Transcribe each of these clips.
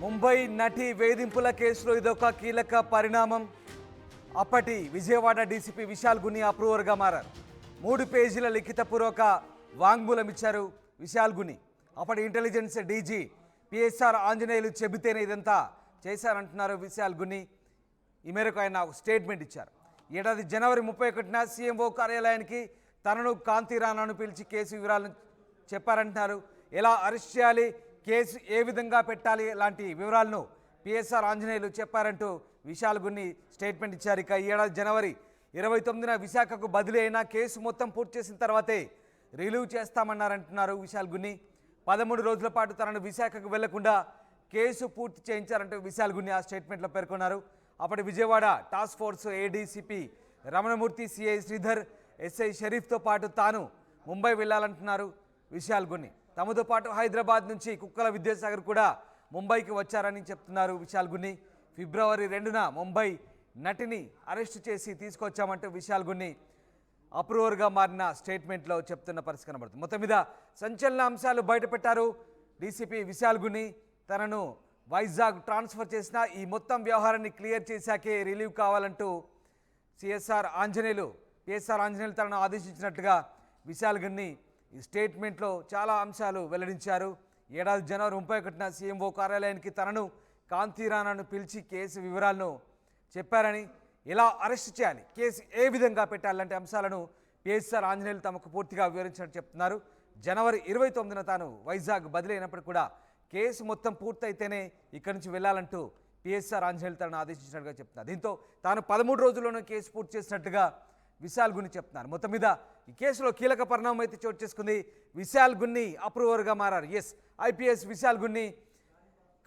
ముంబై నటి వేధింపుల కేసులో ఇదొక కీలక పరిణామం. అప్పటి విజయవాడ డీసీపీ విశాల్ గుని అప్రూవర్గా మారారు. 3 పేజీల లిఖితపూర్వక వాంగ్మూలం ఇచ్చారు విశాల్ గుని. అప్పటి ఇంటెలిజెన్స్ డీజీ పిఎస్ఆర్ ఆంజనేయులు చెబితేనే ఇదంతా చేశారంటున్నారు విశాల్ గుని. ఈ మేరకు ఆయన ఒక స్టేట్మెంట్ ఇచ్చారు. ఏడాది జనవరి 31న సీఎంఓ కార్యాలయానికి తనను కాంతి రాణాను పిలిచి కేసు వివరాలను చెప్పారంటున్నారు. ఎలా అరెస్ట్ చేయాలి, కేసు ఏ విధంగా పెట్టాలి లాంటి వివరాలను పిఎస్ఆర్ ఆంజనేయులు చెప్పారంటూ విశాల్ గుని స్టేట్మెంట్ ఇచ్చారు. ఇక ఈ ఏడాది జనవరి 29న విశాఖకు బదిలీ అయిన కేసు మొత్తం పూర్తి చేసిన తర్వాతే రిలీవ్ చేస్తామన్నారంటున్నారు విశాల్ గుని. 13 రోజుల పాటు తనను విశాఖకు వెళ్లకుండా కేసు పూర్తి చేయించారంటూ విశాల్ గుని ఆ స్టేట్మెంట్లో పేర్కొన్నారు. అప్పటి Vijayawada task force ADCP Ramanamurthy, CI Sridhar, SI షరీఫ్తో పాటు తాను ముంబై వెళ్లాలంటున్నారు విశాల్ గుని. తమతో పాటు హైదరాబాద్ నుంచి కుక్కల విద్యాసాగర్ కూడా ముంబైకి వచ్చారని చెప్తున్నారు విశాల్ గుని. ఫిబ్రవరి 2న ముంబై నటిని అరెస్టు చేసి తీసుకొచ్చామంటూ విశాల్ గుని అప్రూవర్గా మారిన స్టేట్మెంట్లో చెప్తున్న పరిస్థితి కనబడుతుంది. మొత్తం మీద సంచలన అంశాలు బయటపెట్టారు డీసీపీ విశాల్ గుని. తనను వైజాగ్ ట్రాన్స్ఫర్ చేసిన ఈ మొత్తం వ్యవహారాన్ని క్లియర్ చేశాకే రిలీవ్ కావాలంటూ పిఎస్ఆర్ ఆంజనేయులు తనను ఆదేశించినట్లుగా విశాల్ గుని ఈ స్టేట్మెంట్లో చాలా అంశాలు వెల్లడించారు. ఏడాది జనవరి 31న సీఎంఓ కార్యాలయానికి తనను కాంతి రాణాను పిలిచి కేసు వివరాలను చెప్పారని, ఎలా అరెస్ట్ చేయాలి, కేసు ఏ విధంగా పెట్టాలంటే అంశాలను పిఎస్ఆర్ ఆంజనేయులు తమకు పూర్తిగా వివరించినట్టు చెప్తున్నారు. జనవరి 29న తాను వైజాగ్ బదిలీ అయినప్పుడు కూడా కేసు మొత్తం పూర్తయితేనే ఇక్కడి నుంచి వెళ్లాలంటూ పిఎస్ఆర్ ఆంజనేయులు తనను ఆదేశించినట్టుగా చెప్తున్నారు. దీంతో తాను 13 రోజుల్లోనే కేసు పూర్తి చేసినట్టుగా విశాల్ గుని చెప్తున్నారు. మొత్తం మీద ఈ కేసులో కీలక పరిణామం అయితే చోటు చేసుకుంది. విశాల్ గుని అప్రూవర్గా మారారు. ఐపీఎస్ విశాల్ గుని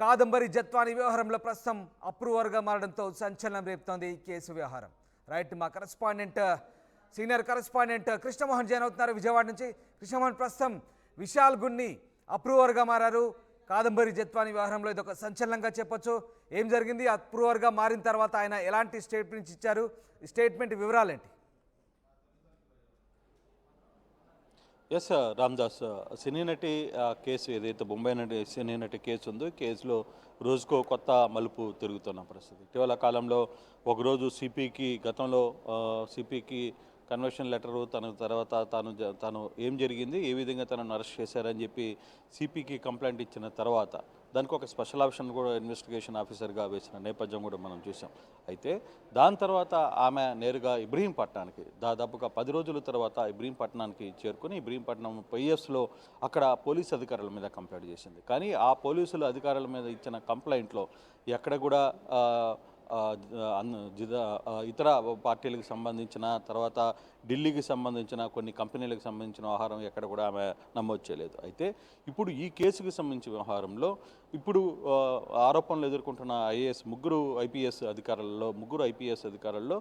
కాదంబరి జత్వాని వ్యవహారంలో ప్రస్తుతం అప్రూవర్గా మారడంతో సంచలనం రేపుతోంది ఈ కేసు వ్యవహారం. రైట్, మా సీనియర్ కరెస్పాండెంట్ కృష్ణమోహన్ జాయిన్ అవుతున్నారు విజయవాడ నుంచి. కృష్ణమోహన్, ప్రస్తుతం విశాల్ గుని అప్రూవర్గా మారారు. కాదంబరి జత్వాని వ్యవహారంలో ఇదొక సంచలనంగా చెప్పొచ్చు. ఏం జరిగింది, అప్రూవర్గా మారిన తర్వాత ఆయన ఎలాంటి స్టేట్మెంట్స్ ఇచ్చారు, స్టేట్మెంట్ వివరాలేంటి? ఎస్ రామ్దాస్, సినీ నటి కేసు ఏదైతే ముంబై నటి సినీ నటి కేసు ఉందో, కేసులో రోజుకో కొత్త మలుపు తిరుగుతున్న పరిస్థితి. ఇటీవల కాలంలో ఒకరోజు గతంలో సిపికి కన్వర్షన్ లెటరు తర్వాత తాను ఏం జరిగింది, ఏ విధంగా తనను అరెస్ట్ చేశారని చెప్పి సిపికి కంప్లైంట్ ఇచ్చిన తర్వాత దానికి ఒక స్పెషల్ ఆప్షన్ కూడా ఇన్వెస్టిగేషన్ ఆఫీసర్గా వేసిన నేపథ్యం కూడా మనం చూసాం. అయితే దాని తర్వాత ఆమె నేరుగా ఇబ్రహీంపట్నానికి దాదాపుగా 10 రోజుల తర్వాత ఇబ్రహీంపట్నానికి చేరుకుని ఇబ్రహీంపట్నం పిఎస్లో అక్కడ పోలీసు అధికారుల మీద కంప్లైంట్ చేసింది. కానీ ఆ పోలీసుల అధికారుల మీద ఇచ్చిన కంప్లైంట్లో ఎక్కడ కూడా ఇతర పార్టీలకు సంబంధించిన, తర్వాత ఢిల్లీకి సంబంధించిన కొన్ని కంపెనీలకు సంబంధించిన వ్యవహారం ఎక్కడ కూడా ఆమె నమోదు చేయలేదు. అయితే ఇప్పుడు ఈ కేసుకు సంబంధించిన వ్యవహారంలో ఇప్పుడు ఆరోపణలు ఎదుర్కొంటున్న ముగ్గురు ఐపీఎస్ అధికారుల్లో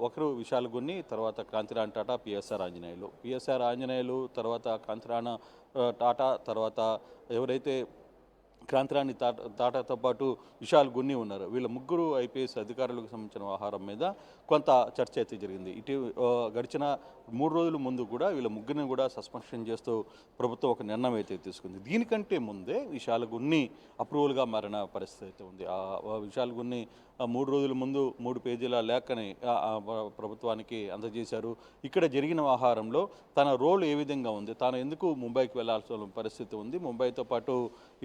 ఒకరు విశాల్ గుని, తర్వాత కాంతిరాణ్ టాటా, పిఎస్ఆర్ ఆంజనేయులు, తర్వాత కాంతిరాణ్ టాటా, తర్వాత ఎవరైతే కాంతిరాణి టాటాతో పాటు విశాల్ గుని ఉన్నారు. వీళ్ళ ముగ్గురు ఐపీఎస్ అధికారులకు సంబంధించిన వ్యవహారం మీద కొంత చర్చ అయితే జరిగింది. గడిచిన 3 రోజుల ముందు కూడా వీళ్ళ ముగ్గురిని కూడా సస్పెన్షన్ చేస్తూ ప్రభుత్వం ఒక నిర్ణయం అయితే తీసుకుంది. దీనికంటే ముందే విశాల్ గుని అప్రూవల్గా మారిన పరిస్థితి అయితే ఉంది. విశాల్ గుని 3 రోజుల ముందు 3 పేజీల లేఖని ప్రభుత్వానికి అందజేశారు. ఇక్కడ జరిగిన వ్యవహారంలో తన రోల్ ఏ విధంగా ఉంది, తాను ఎందుకు ముంబైకి వెళ్లాల్సిన పరిస్థితి ఉంది, ముంబైతో పాటు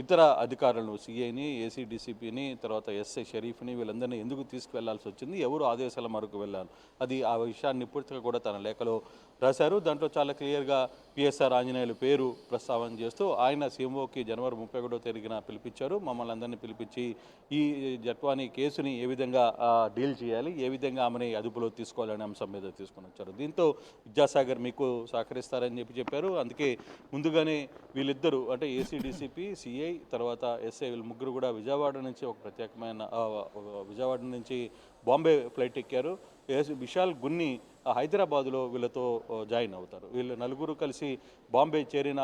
ఇతర అధికారులను సిఐని, ఏసీడీసీపీని, తర్వాత ఎస్ఐ షరీఫ్ని వీళ్ళందరినీ ఎందుకు తీసుకువెళ్లాల్సి వచ్చింది, ఎవరు ఆదేశాల మేరకు వెళ్ళారు, ఆ విషయాన్ని పూర్తిగా కూడా తన లేఖలో రాశారు. దాంట్లో చాలా క్లియర్గా పిఎస్ఆర్ ఆంజనేయులు పేరు ప్రస్తావన చేస్తూ ఆయన సీఎంఓకి జనవరి 31వ తేదీన పిలిపించారు. మమ్మల్ని అందరినీ పిలిపించి ఈ జట్వానీ కేసుని ఏ విధంగా డీల్ చేయాలి, ఏ విధంగా ఆమెని అదుపులో తీసుకోవాలనే అంశం మీద తీసుకొని వచ్చారు. దీంతో విద్యాసాగర్ మీకు సహకరిస్తారని చెప్పారు. అందుకే ముందుగానే వీళ్ళిద్దరూ అంటే ఏసీడీసీపీ, సిఐ, తర్వాత ఎస్ఐ వీళ్ళు ముగ్గురు కూడా విజయవాడ నుంచి బాంబే ఫ్లైట్ ఎక్కారు. విశాల్ గుని హైదరాబాదులో వీళ్ళతో జాయిన్ అవుతారు. వీళ్ళు నలుగురు కలిసి బాంబే చేరిన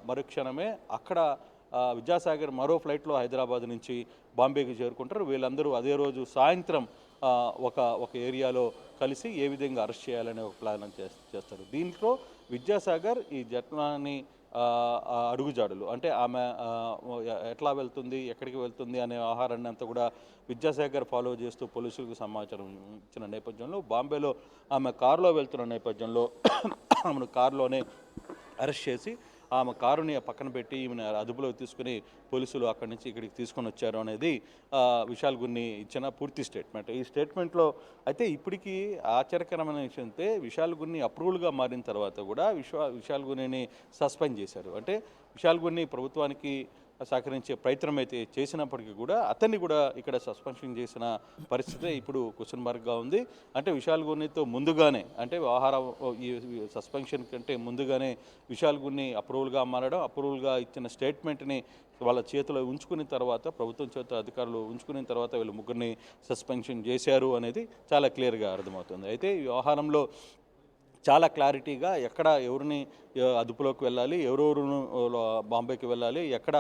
మరుక్షణమే అక్కడ విద్యాసాగర్ మరో ఫ్లైట్లో హైదరాబాద్ నుంచి బాంబేకి చేరుకుంటారు. వీళ్ళందరూ అదే రోజు సాయంత్రం ఒక ఏరియాలో కలిసి ఏ విధంగా అరెస్ట్ చేయాలనే ఒక ప్లాన్ చేస్తారు. దీంట్లో విద్యాసాగర్ ఈ ఘటనని అడుగుజాడలు అంటే ఆమె ఎట్లా వెళ్తుంది, ఎక్కడికి వెళ్తుంది అనే ఆహారాన్ని అంతా కూడా విద్యాసాగర్ ఫాలో చేస్తూ పోలీసులకు సమాచారం ఇచ్చిన నేపథ్యంలో బాంబేలో ఆమె కారులో వెళ్తున్న నేపథ్యంలో ఆమెను కారులోనే అరెస్ట్ చేసి ఆమె కారుని పక్కన పెట్టి ఈమెను అదుపులోకి తీసుకుని పోలీసులు అక్కడి నుంచి ఇక్కడికి తీసుకొని వచ్చారు అనేది విశాల్ గున్ని ఇచ్చిన పూర్తి స్టేట్మెంట్. ఈ స్టేట్మెంట్లో అయితే ఇప్పటికీ ఆశ్చర్యకరమైన విషయం అయితే విశాల్ గున్ని అప్రూవల్గా మారిన తర్వాత కూడా విశాల్ గున్నిని సస్పెండ్ చేశారు. అంటే విశాల్ గున్ని ప్రభుత్వానికి సహకరించే ప్రయత్నం అయితే చేసినప్పటికీ కూడా అతన్ని కూడా ఇక్కడ సస్పెన్షన్ చేసిన పరిస్థితి ఇప్పుడు క్వశ్చన్ మార్క్గా ఉంది. అంటే విశాల్ గున్నితో ముందుగానే అంటే ఈ సస్పెన్షన్ కంటే ముందుగానే విశాల్ గున్ని అప్రూవల్గా మారడం, అప్రూవల్గా ఇచ్చిన స్టేట్మెంట్ని వాళ్ళ చేతిలో ఉంచుకున్న తర్వాత ప్రభుత్వం చేత అధికారులు ఉంచుకున్న తర్వాత వీళ్ళు ముగ్గురిని సస్పెన్షన్ చేశారు అనేది చాలా క్లియర్గా అర్థమవుతుంది. అయితే ఈ వ్యవహారంలో చాలా క్లారిటీగా ఎక్కడ ఎవరిని అదుపులోకి వెళ్ళాలి, ఎవరెవరు బాంబేకి వెళ్ళాలి, ఎక్కడ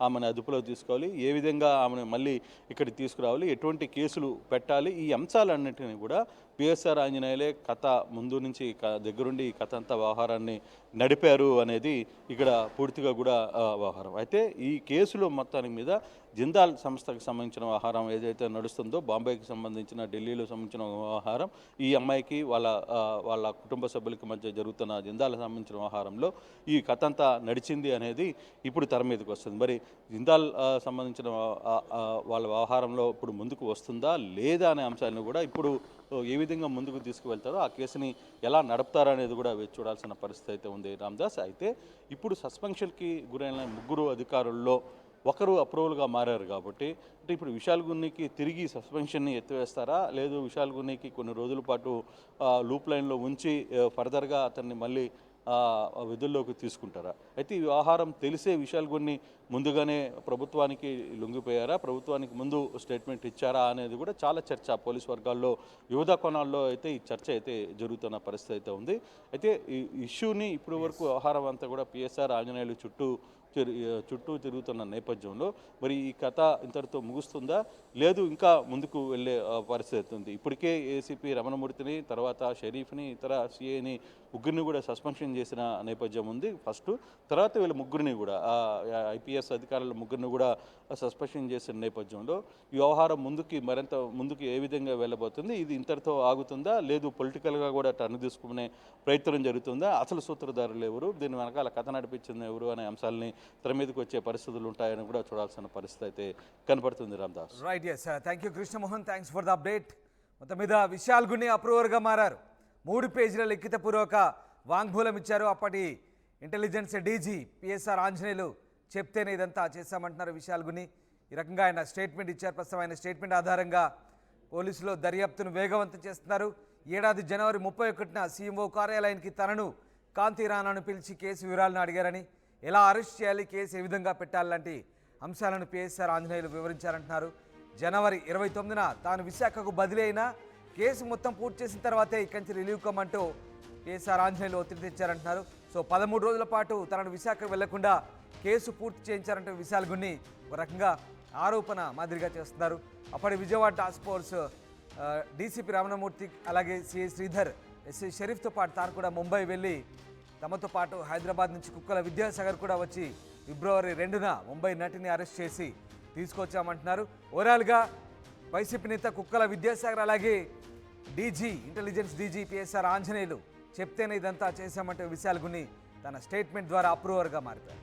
ఆమెను అదుపులోకి తీసుకోవాలి, ఏ విధంగా ఆమెను మళ్ళీ ఇక్కడికి తీసుకురావాలి, ఎటువంటి కేసులు పెట్టాలి, ఈ అంశాలన్నింటినీ కూడా పిఎస్ఆర్ ఆంజనేయులే కథ ముందు నుంచి దగ్గరుండి ఈ కథ అంతా వ్యవహారాన్ని నడిపారు అనేది ఇక్కడ పూర్తిగా కూడా వ్యవహారం. అయితే ఈ కేసులో మొత్తానికి మీద జిందాల్ సంస్థకు సంబంధించిన వ్యవహారం ఏదైతే నడుస్తుందో, బాంబేకి సంబంధించిన, ఢిల్లీలో సంబంధించిన వ్యవహారం, ఈ అమ్మాయికి వాళ్ళ కుటుంబ సభ్యులకి మధ్య జరుగుతున్న జిందాల్కి సంబంధించిన వ్యవహారంలో ఈ కథ అంతా నడిచింది అనేది ఇప్పుడు తెర మీదకి వస్తుంది. మరి జిందాల్ సంబంధించిన వాళ్ళ వ్యవహారంలో ఇప్పుడు ముందుకు వస్తుందా లేదా అనే అంశాలను కూడా ఇప్పుడు ఏ విధంగా ముందుకు తీసుకువెళ్తారో, ఆ కేసుని ఎలా నడుపుతారనేది కూడా వేచి చూడాల్సిన పరిస్థితి అయితే ఉంది రామ్దాస్. అయితే ఇప్పుడు సస్పెన్షన్కి గురైన ముగ్గురు అధికారుల్లో ఒకరు అప్రూవల్గా మారారు కాబట్టి అంటే ఇప్పుడు విశాల్ గున్నికి తిరిగి సస్పెన్షన్ని ఎత్తివేస్తారా, లేదు విశాల్ గున్నికి కొన్ని రోజుల పాటు లూప్ లైన్లో ఉంచి ఫర్దర్గా అతన్ని మళ్ళీ విధుల్లోకి తీసుకుంటారా? అయితే ఈ వ్యవహారం తెలిసే విశాల్ గున్ని ముందుగానే ప్రభుత్వానికి లొంగిపోయారా, ప్రభుత్వానికి ముందు స్టేట్మెంట్ ఇచ్చారా అనేది కూడా చాలా చర్చ పోలీస్ వర్గాల్లో వివిధ కోణాల్లో అయితే ఈ చర్చ అయితే జరుగుతున్న పరిస్థితి అయితే ఉంది. అయితే ఈ ఇష్యూని ఇప్పటి వరకు వ్యవహారం అంతా కూడా పిఎస్ఆర్ ఆంజనేయులు చుట్టూ తిరుగుతున్న నేపథ్యంలో మరి ఈ కథ ఇంతటితో ముగుస్తుందా, లేదు ఇంకా ముందుకు వెళ్ళే పరిస్థితి ఉంది. ఇప్పటికే ఏసీపీ రమణమూర్తిని, తర్వాత షరీఫ్ని, ఇతర సిఐని ముగ్గురిని కూడా సస్పెన్షన్ చేసిన నేపథ్యం ఉంది ఫస్ట్. తర్వాత వీళ్ళ ముగ్గురిని కూడా ఐపీఎస్ అధికారుల ముగ్గురిని కూడా సస్పెన్షన్ చేసిన నేపథ్యంలో ఈ వ్యవహారం మరింత ముందుకు ఏ విధంగా వెళ్ళబోతుంది, ఇది ఇంతటితో ఆగుతుందా, లేదు పొలిటికల్గా కూడా టర్న్ తీసుకునే ప్రయత్నం జరుగుతుందా, అసలు సూత్రధారులు ఎవరు, దీని వెనకాల కథ నడిపించింది ఎవరు అనే అంశాలని తెర మీదకి వచ్చే పరిస్థితులు ఉంటాయని కూడా చూడాల్సిన పరిస్థితి అయితే కనపడుతుంది Ramdas. Right, yes, thank you Krishnamohan, thanks for the update. మొత్తం మీద విశాల్ గున్ని అప్రూవర్గా మారారు. 3 పేజీల లిఖితపూర్వక వాంగ్మూలం ఇచ్చారు. అప్పటి ఇంటెలిజెన్స్ డీజీ పిఎస్ఆర్ ఆంజనేయులు చెప్తేనే ఇదంతా చేశామంటున్నారు విశాల్ గున్ని. ఈ రకంగా ఆయన స్టేట్మెంట్ ఇచ్చారు. ప్రస్తుతం ఆయన స్టేట్మెంట్ ఆధారంగా పోలీసులు దర్యాప్తును వేగవంతం చేస్తున్నారు. ఏడాది జనవరి 31న సీఎంఓ కార్యాలయానికి తనను కాంతి రాణాను పిలిచి కేసు వివరాలను అడిగారని, ఎలా అరెస్ట్ చేయాలి, కేసు ఏ విధంగా పెట్టాలంటే అంశాలను పిఎస్ఆర్ ఆంజనేయులు వివరించారంటున్నారు. జనవరి 29న తాను విశాఖకు బదిలీ అయినా కేసు మొత్తం పూర్తి చేసిన తర్వాతే ఇక్కడి నుంచి రిలీవ్ కమ్మంటూ పిఎస్ఆర్ ఆంజనేయులు ఒత్తిడి తెచ్చారంటున్నారు. సో 13 రోజుల పాటు తనను విశాఖకు వెళ్లకుండా కేసు పూర్తి చేయించారంటూ విశాల్ గున్ని ఒక రకంగా ఆరోపణ మాదిరిగా చేస్తున్నారు. అప్పటి Vijayawada task force DCP Ramanamurthy, అలాగే సిఐ శ్రీధర్, ఎస్ఐ షరీఫ్తో పాటు తాను కూడా ముంబై వెళ్ళి తమతో పాటు హైదరాబాద్ నుంచి కుక్కల విద్యాసాగర్ కూడా వచ్చి ఫిబ్రవరి 2న ముంబై నటిని అరెస్ట్ చేసి తీసుకొచ్చామంటున్నారు. ఓవరాల్గా వైసీపీ నేత కుక్కల విద్యాసాగర్, అలాగే ఇంటెలిజెన్స్ డీజీ పిఎస్ఆర్ ఆంజనేయులు చెప్తేనే ఇదంతా చేశామంటే విశాల్ గున్ని తన స్టేట్మెంట్ ద్వారా అప్రూవర్గా మారిపోయారు.